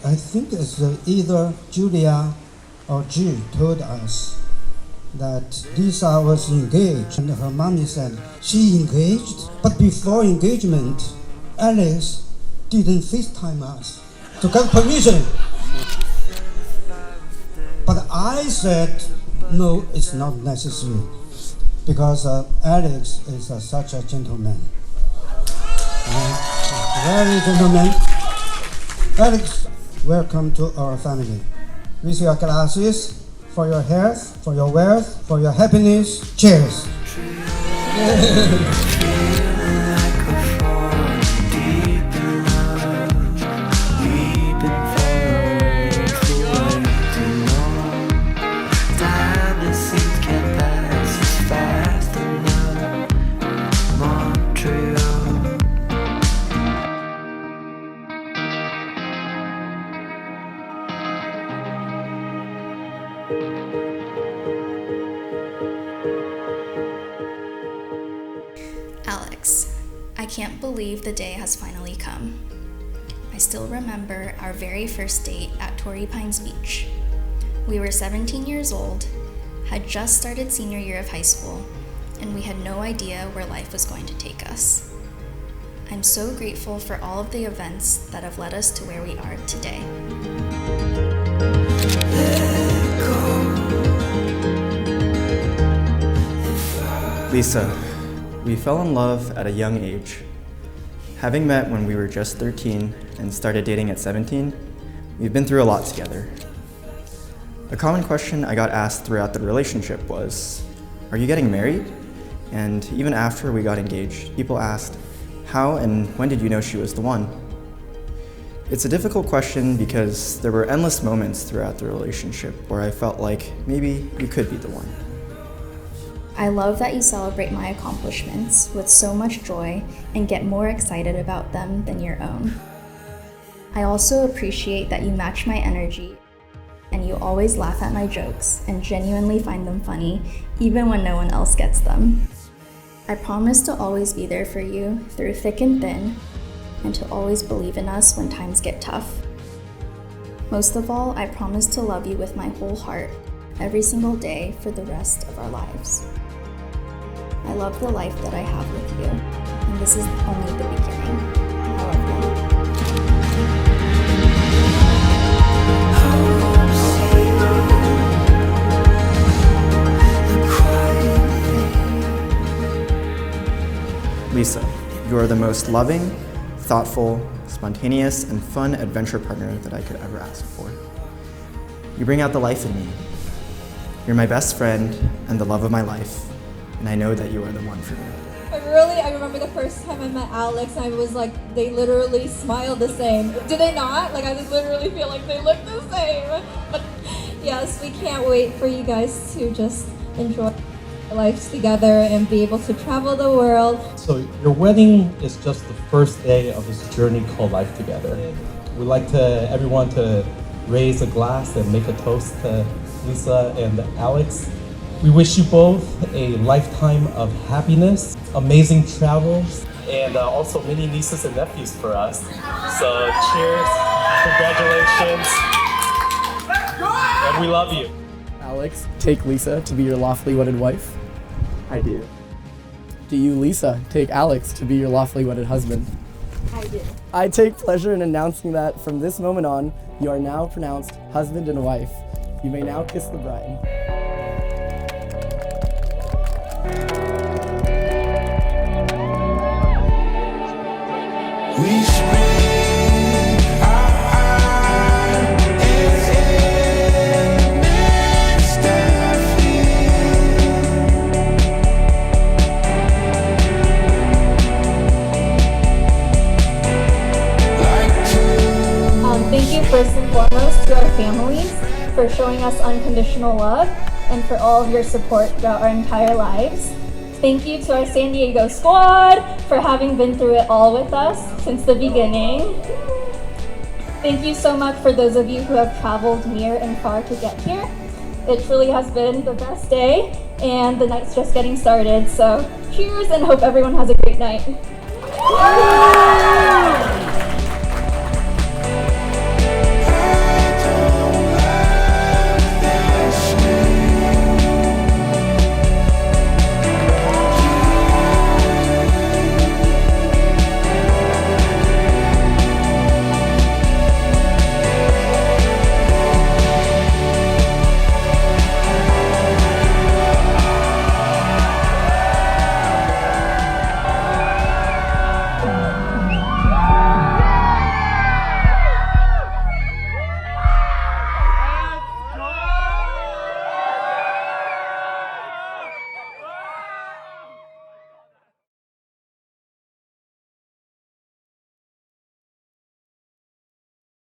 I think it's either Julia or Jill told us that Lisa was engaged, and her mommy said she engaged, but before engagement, Alex didn't FaceTime us to get permission. But I said, no, it's not necessary, because Alex is such a gentleman. Very gentleman. Alex, welcome to our family. With your glasses, for your health, for your wealth, for your happiness. Cheers. Alex, I can't believe the day has finally come. I still remember our very first date at Torrey Pines Beach. We were 17 years old, had just started senior year of high school, and we had no idea where life was going to take us. I'm so grateful for all of the events that have led us to where we are today. Lisa, we fell in love at a young age. Having met when we were just 13 and started dating at 17, we've been through a lot together. A common question I got asked throughout the relationship was, are you getting married? And even after we got engaged, people asked, how and when did you know she was the one? It's a difficult question because there were endless moments throughout the relationship where I felt like maybe you could be the one. I love that you celebrate my accomplishments with so much joy and get more excited about them than your own. I also appreciate that you match my energy and you always laugh at my jokes and genuinely find them funny, even when no one else gets them. I promise to always be there for you through thick and thin, and to always believe in us when times get tough. Most of all, I promise to love you with my whole heart every single day for the rest of our lives. I love the life that I have with you, and this is only the beginning. However, Lisa, you are the most loving, thoughtful, spontaneous, and fun adventure partner that I could ever ask for. You bring out the life in me. You're my best friend and the love of my life, and I know that you are the one for me. I remember the first time I met Alex, and I was like, they literally smile the same. Do they not? Like, I just literally feel like they look the same. But yes, we can't wait for you guys to just enjoy your lives together and be able to travel the world. So your wedding is just the first day of this journey called life together. We'd like everyone to raise a glass and make a toast to Lisa and Alex. We wish you both a lifetime of happiness, amazing travels, and also many nieces and nephews for us. So cheers, congratulations, and we love you. Alex, take Lisa to be your lawfully wedded wife? I do. Do you, Lisa, take Alex to be your lawfully wedded husband? I do. I take pleasure in announcing that from this moment on, you are now pronounced husband and wife. You may now kiss the bride. Thank you first and foremost to our families for showing us unconditional love and for all of your support throughout our entire lives. Thank you to our San Diego squad for having been through it all with us since the beginning. Thank you so much for those of you who have traveled near and far to get here. It truly has been the best day, and the night's just getting started. So cheers, and hope everyone has a great night.